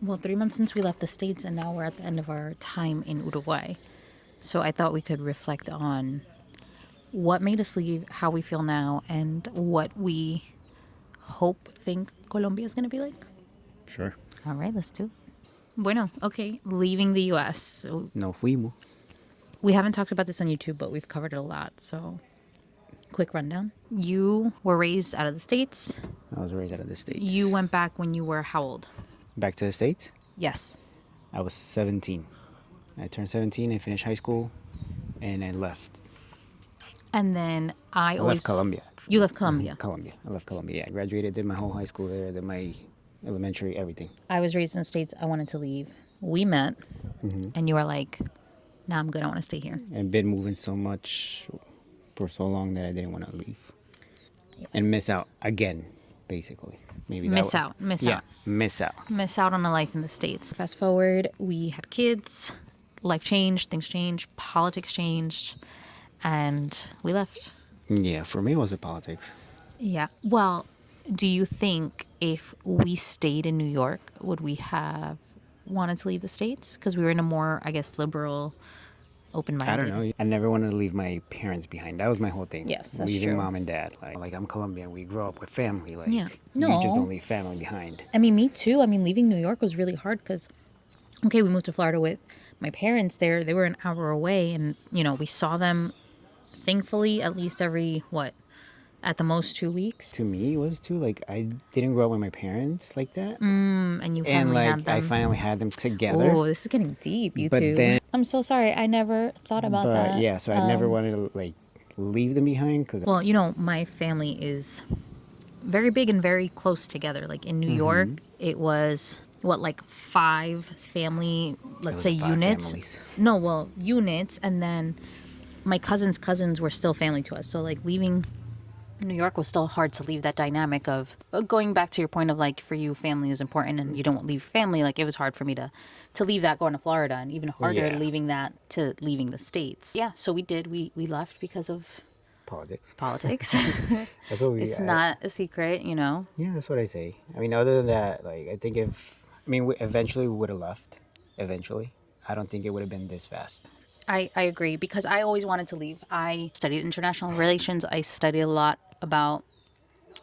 Well, 3 months since we left the States, and now we're at the end of our time in Uruguay. So I thought we could reflect on what made us leave, how we feel now, and what we think Colombia is going to be like. Sure. All right, let's do it. Bueno, okay, leaving the U.S. So No fuimos. we haven't talked about this on YouTube, but we've covered it a lot. So quick rundown. You were raised out of the States. I was raised out of the States. You went back when you were how old? Back to the States? Yes. I was 17. I turned 17, I finished high school, and I left. And then I left Colombia, actually. You left Colombia? Colombia. I left Colombia, yeah. I graduated, did my whole high school there, did my elementary, everything. I was raised in the States. I wanted to leave. We met, and you were like, nah, I'm good. I want to stay here. I've been moving so much for so long that I didn't want to leave. Yes. And miss out again, basically. Maybe Miss out. Miss out on a life in the States. Fast forward, we had kids, life changed, things changed, politics changed, and we left. Yeah, for me it was the politics. Yeah. Well, do you think if we stayed in New York, would we have wanted to leave the States? Because we were in a more, I guess, liberal, open-minded. I don't know. I never wanted to leave my parents behind. That was my whole thing. Yes, that's Leaving true. mom and dad. Like I'm Colombian. We grew up with family. Like, Yeah. you No. just don't leave family behind. I mean, me too. I mean, leaving New York was really hard because, okay, we moved to Florida with my parents there. They were an hour away, and, we saw them, thankfully, at least every, at the most 2 weeks. To me, it was too, like, I didn't grow up with my parents like that. And you finally And, like, had them. I finally had them together. Oh, this is getting deep, you But two. then- I'm so sorry. I never thought about that. But, yeah, so I never wanted to, like, leave them behind. Cause Well, my family is very big and very close together. Like in New York, it was, 5 family, let's say 5 units. families. No, well, units. And then my cousins were still family to us. So, like, leaving New York was still hard to leave that dynamic of going back to your point of, like, for you, family is important and you don't leave family. Like, it was hard for me to leave that going to Florida, and even harder Yeah. leaving that to leaving the States. Yeah, so we did. We left because of politics. That's what we. It's not a secret, Yeah, that's what I say. I mean, other than that, like, I think eventually we would have left. Eventually, I don't think it would have been this fast. I agree, because I always wanted to leave. I studied international relations. I studied a lot about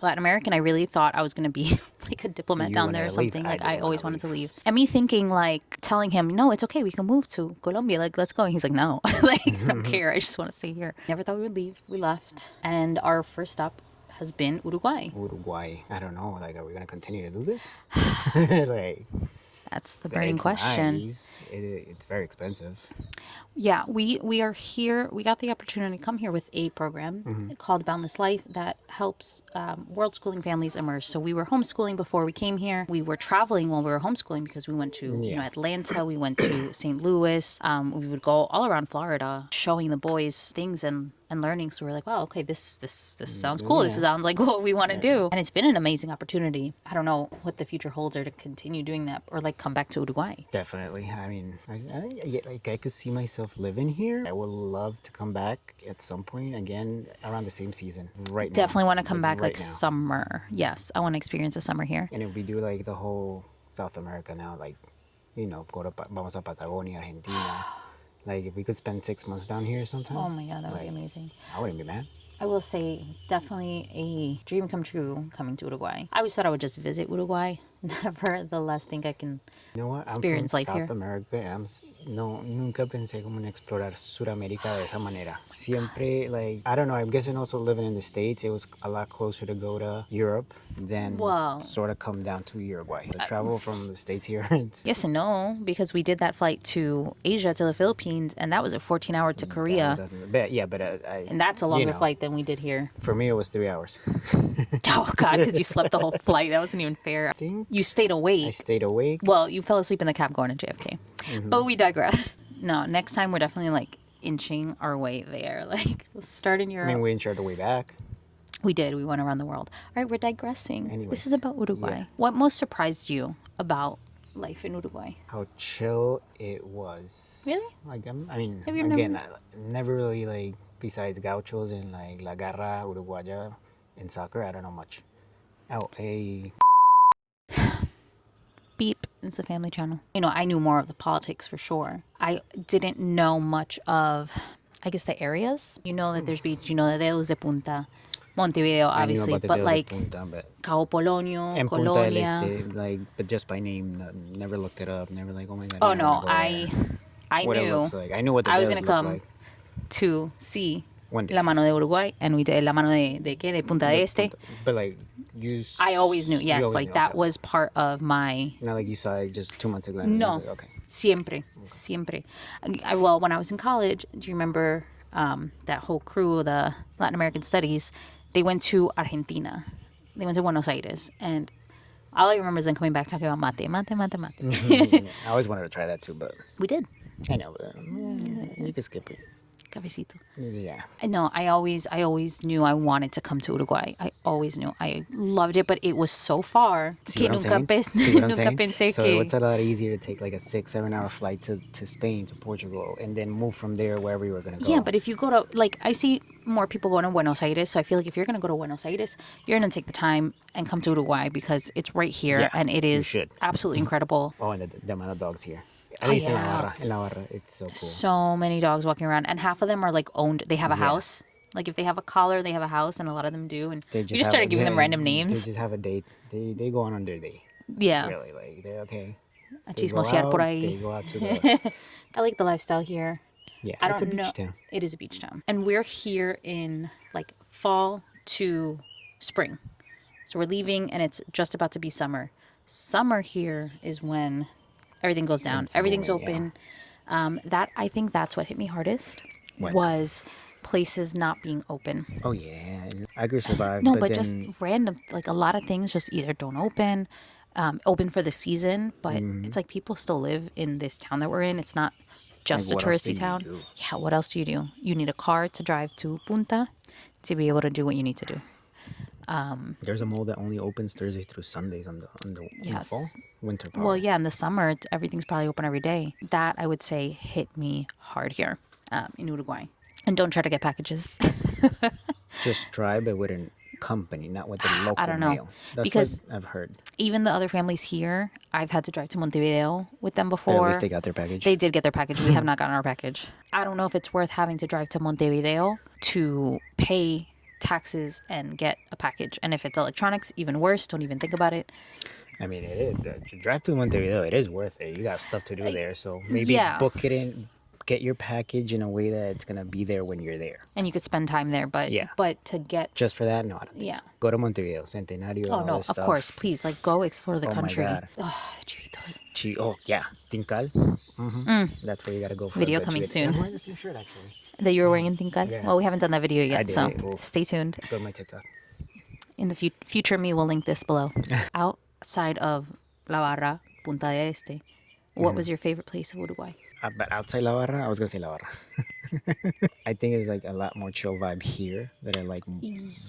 Latin America, and I really thought I was going to be like a diplomat You down wanted there or to leave. something. I Like, didn't I wanna always wanted to leave. leave. And me thinking, like, telling him, no, it's okay, we can move to Colombia. Like, let's go. And he's like, no, like, I don't care. I just want to stay here. Never thought we would leave. We left. And our first stop has been Uruguay. I don't know. Like, are we gonna continue to do this? Like, That's the burning it's question. Nice. It's very expensive. Yeah, we are here. We got the opportunity to come here with a program called Boundless Life that helps Worldschooling families immerse. So we were homeschooling before we came here. We were traveling while we were homeschooling because we went to Atlanta. We went to St. Louis. We would go all around Florida, showing the boys things and learning. So we're like, wow, okay, this sounds cool. This sounds like what we want to do. And it's been an amazing opportunity. I don't know what the future holds, or to continue doing that, or like come back to Uruguay. Definitely. I mean, I could see myself living here. I would love to come back at some point again around the same season. Right now. Definitely want to come back right like now. summer. Yes, I want to experience the summer here. And if we do like the whole South America now, like, vamos a Patagonia, Argentina. Like, if we could spend 6 months down here sometime. Oh my God, that would be amazing. I wouldn't be mad. I will say, definitely a dream come true coming to Uruguay. I always thought I would just visit Uruguay. Nevertheless, think I can You know what? experience I'm life from here. South America. Nunca pensé como en explorar Sudamérica de esa manera. Siempre, like, I don't know, I'm guessing also living in the States, it was a lot closer to go to Europe than Well, sort of come down to Uruguay. The travel from the States here, it's... Yes and no, because we did that flight to Asia, to the Philippines, and that was a 14-hour to Korea. And that's a longer flight than we did here. For me, it was 3 hours. Oh, God, because you slept the whole flight. That wasn't even fair. I think You stayed I awake. stayed awake. Well, you fell asleep in the cab going to JFK. But we digress. No, next time we're definitely, like, inching our way there. Like, we'll start in I Europe. mean, we enjoyed the way back. We did. We went around the world. All right, we're digressing. Anyways, this is about Uruguay. yeah. What most surprised you about life in Uruguay? How chill it was. Really? Like, I mean, Have you again, I never really, like, besides gauchos and, like, La Garra, Uruguaya, and soccer, I don't know much. Oh, hey. Beep. It's a family channel. You know, I knew more of the politics for sure. I didn't know much of, I guess, the areas. You know that there's beach. You know that Dedos de Punta, Montevideo, I knew obviously, about the but Dedos de like Punta, but Cabo Polonio, and Punta del Colonia. Este, like, but just by name, never looked it up. Never like, oh my god. Oh yeah, no, wanna go there. I What it knew looks like. I knew what the I was dedos gonna look come like. to see One day. La Mano de Uruguay, and we did La Mano de qué? De Punta del Este. But like, I always knew, you yes, always like knew, that okay. was part of my. Not like you saw it just 2 months ago. And No, it was like, okay. siempre. Well, when I was in college, do you remember that whole crew, the Latin American Studies? They went to Argentina. They went to Buenos Aires, and all I remember is them coming back talking about mate. I always wanted to try that too, but We did. I know, but you can skip it. Cafecito. Yeah. No, I always knew I wanted to come to Uruguay. I always knew. I loved it, but it was so far. See what I'm saying? See what I'm saying? Pensé So que... it's a lot easier to take like a 6-7 hour flight to Spain, to Portugal, and then move from there wherever you were going to go. Yeah, but if you go to, like, I see more people going to Buenos Aires, so I feel like if you're going to go to Buenos Aires, you're going to take the time and come to Uruguay because it's right here, Yeah, and it you is should. absolutely incredible. Oh, and the amount of dogs here. At least yeah. in Navarra, it's so cool. So many dogs walking around, and half of them are, like, owned. They have a house. Like, if they have a collar, they have a house, and a lot of them do. And you just started giving them random names. They just have a date. They go on their day. Yeah. Really, like, they're okay. A They go chismosear por out, ahí. they go out to the... I like the lifestyle here. Yeah, I it's a don't know. beach town. It is a beach town. And we're here in like fall to spring. So we're leaving and it's just about to be summer. Summer here is when everything goes down. Everything's open. That I think that's what hit me hardest was places not being open. Oh, yeah. I could survive. No, but then... just random, like a lot of things just either don't open, open for the season, but it's like people still live in this town that we're in. It's not just Like, a what else do touristy you town. do? Yeah, what else do you do? You need a car to drive to Punta to be able to do what you need to do. There's a mall that only opens Thursdays through Sundays in the fall, winter. Probably. Well, yeah, in the summer, everything's probably open every day. That, I would say, hit me hard here in Uruguay. And don't try to get packages. Just try, but with a company, not with the local I don't know. mail. That's Because what I've heard. even the other families here, I've had to drive to Montevideo with them But before. at least they got their package. They did get their package. We have not gotten our package. I don't know if it's worth having to drive to Montevideo to pay taxes and get a package. And if it's electronics, even worse. Don't even think about it. I mean, it is. To drive to Montevideo, it is worth it. You got stuff to do there, so maybe book it in, get your package in a way that it's gonna be there when you're there. And you could spend time there, but to get Just for that, no, I don't think so. Go to Montevideo, Centenario. Oh no, of course, please, like go explore the country. My God. Oh, chivitos. Oh yeah, Tincal. That's where you gotta go for Video the coming chivito. soon. I'm wearing the same shirt actually. That you were wearing in Tincal? Yeah. Well, we haven't done that video yet, did so it. Well, stay tuned. Go to my TikTok. In the future, me will link this below. Outside of La Barra, Punta del Este, what was your favorite place of Uruguay? But outside La Barra, I was gonna say La Barra. I think it's like a lot more chill vibe here that I like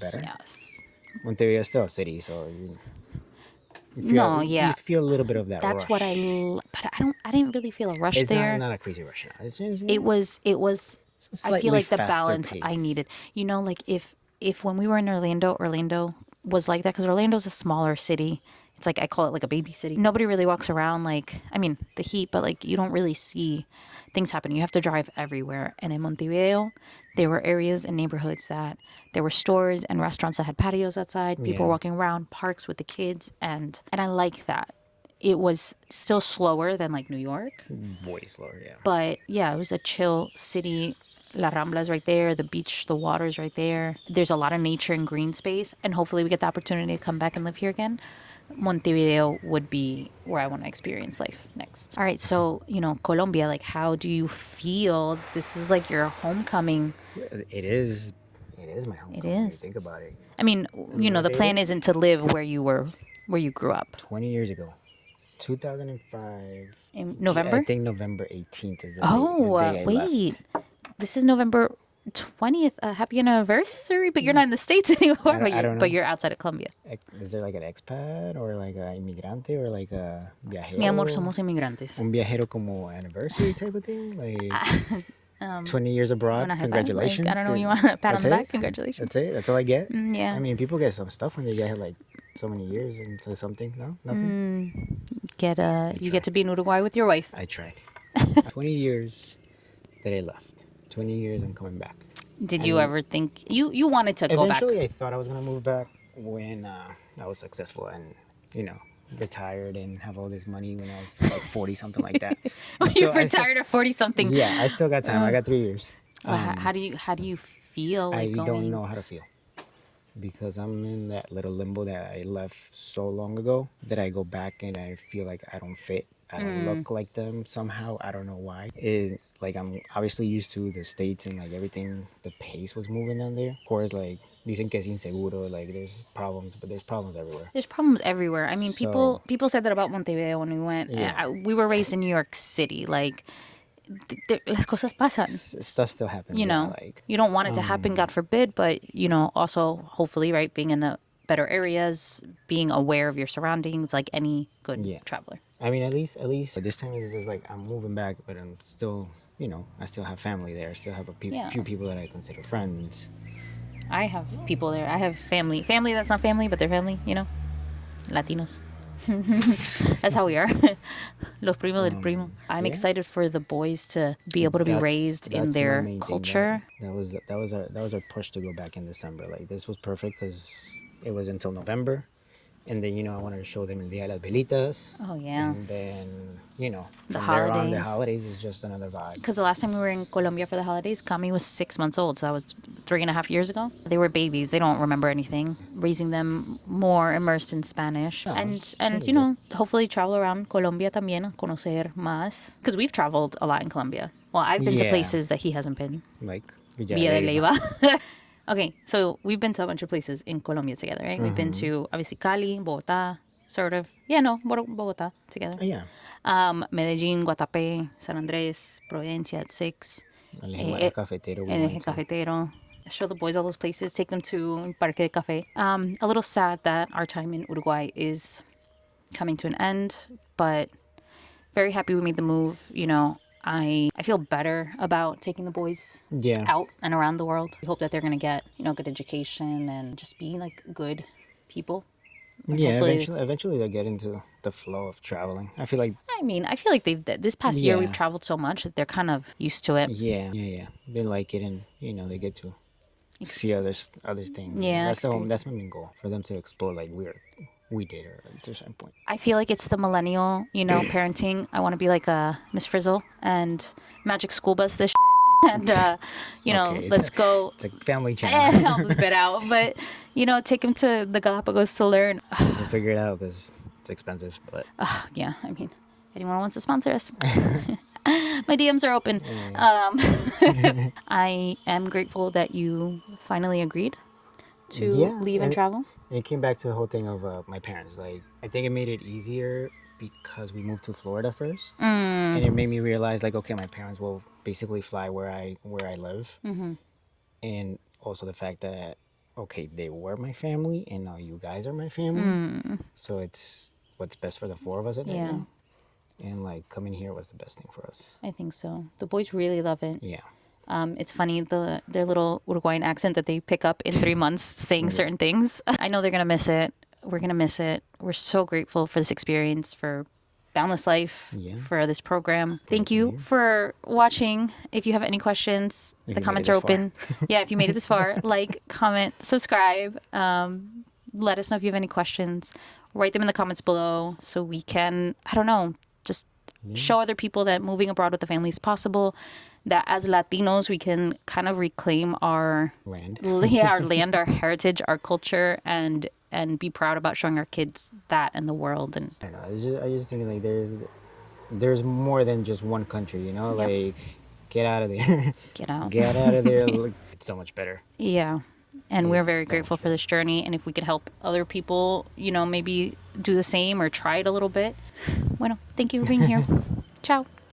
better. Yes. Montevideo is still a city, so you feel a little bit of that. That's rush. what but I didn't really feel a rush It's there. not a crazy rush now. It's just, It was. I feel like the faster balance I pace. needed. You know, like if when we were in Orlando was like that because Orlando's a smaller city. It's like I call it like a baby city. Nobody really walks around like, I mean, the heat, but like you don't really see things happen. You have to drive everywhere. And in Montevideo, there were areas and neighborhoods that there were stores and restaurants that had patios outside. People walking around, parks with the kids, and I like that. It was still slower than like New York. Way slower, yeah. But yeah, it was a chill city. La Rambla's right there, the beach, the water's right there. There's a lot of nature and green space, and hopefully we get the opportunity to come back and live here again. Montevideo would be where I want to experience life next. All right, so, Colombia, like, how do you feel? This is like your homecoming. It is my homecoming. It is. When you think about it. I mean, the plan isn't to live where you grew up. 20 years ago. 2005. In November? I think November 18th is the day I wait. left. This is November 20th. Happy anniversary, but you're not in the States anymore. I don't know. But you're outside of Colombia. Is there like an expat or like a inmigrante or like a viajero? Mi amor, somos inmigrantes. Un viajero como anniversary type of thing? Like 20 years abroad? Congratulations. I don't know, you want a pat on the back? Congratulations. That's it? That's all I get? Yeah. I mean, people get some stuff when they get like so many years into something. No, nothing. You get to be in Uruguay with your wife. I tried. 20 years that I left. 20 years I'm coming back. Did you ever think you wanted to go back? Eventually, I thought I was gonna move back when I was successful and retired and have all this money when I was like 40 something like that. You retired at 40 something. Yeah, I still got time. I got 3 years. Well, how do you feel? Like I don't know how to feel because I'm in that little limbo that I left so long ago that I go back and I feel like I don't fit. I don't look like them somehow. I don't know why. Like I'm obviously used to the States and like everything, the pace was moving down there. Of course, like dicen que es inseguro, like there's problems, but there's problems everywhere. There's problems everywhere. I mean, So- people said that about Montevideo when we went. Yeah. We were raised in New York City. Like, las cosas pasan. Stuff still happens. You know, like you don't want it to happen, God forbid, but, also hopefully, right, being in the better areas, being aware of your surroundings, like any good traveler. I mean, at least this time it's just like I'm moving back, but I'm still, I still have family there. I still have few people that I consider friends. I have people there. I have family that's not family, but they're family, Latinos. That's how we are. Los primos del primo. I'm excited for the boys to be able to be raised in That's their my main thing. culture. That was our push to go back in December. Like this was perfect because it was until November, and then I wanted to show them El Día de las Velitas. Oh yeah. And then The from there on, the holidays. holidays is just another vibe. Because the last time we were in Colombia for the holidays, Cami was 6 months old, so that was 3.5 years ago. They were babies; they don't remember anything. Raising them more immersed in Spanish, and hopefully travel around Colombia también, conocer más. Because we've traveled a lot in Colombia. Well, I've been to Yeah. places that he hasn't been. Like Villa de Leyva. Okay, so we've been to a bunch of places in Colombia together, right? We've been to obviously Cali, Bogota, sort of. Yeah, no, Bogota together. Yeah. Medellín, Guatapé, San Andrés, Providencia at 6. El Eje Cafetero. El Eje Cafetero. Show the boys all those places, take them to Parque de Café. A little sad that our time in Uruguay is coming to an end, but very happy we made the move. I feel better about taking the boys out and around the world. We hope that they're going to get, good education and just be like good people. Yeah, Hopefully eventually they'll get into the flow of traveling. I feel like I feel like this past year Yeah. we've traveled so much that they're kind of used to it. yeah. They like it, and they get to see other things. Yeah, That's my main goal, for them to explore like we did, or to a certain point. I feel like it's the millennial, parenting. I want to be like a Miss Frizzle and Magic School Bus this shit. And, Okay, let's go. It's a family channel. Help a bit out. But, take them to the Galapagos to learn. We'll figure it out because it's expensive, but Yeah, anyone wants to sponsor us? My DMs are open. I am grateful that you finally agreed to leave and travel. And it came back to the whole thing of my parents. Like, I think it made it easier because we moved to Florida first, and it made me realize, like, okay, my parents will basically fly where I live, and also the fact that okay, they were my family, and now you guys are my family. So it's what's best for the four of us at that now. And like coming here was the best thing for us. I think so. The boys really love it. Yeah. It's funny, their little Uruguayan accent that they pick up in 3 months saying certain things. I know they're going to miss it. We're going to miss it. We're so grateful for this experience, for Boundless Life, for this program. Thank you for watching. If you have any questions, the comments are open. Yeah, if you made it this far, like, comment, subscribe. Let us know if you have any questions. Write them in the comments below so we can, just show other people that moving abroad with the family is possible, that as Latinos we can kind of reclaim our land, our land, our heritage, our culture, and be proud about showing our kids that in the world. And I don't know, I just think like there's more than just one country, like get out of there. Get out of there. Look, it's so much better. Yeah. And we're very so grateful for this journey. And if we could help other people, maybe do the same or try it a little bit. Bueno, thank you for being here. Ciao.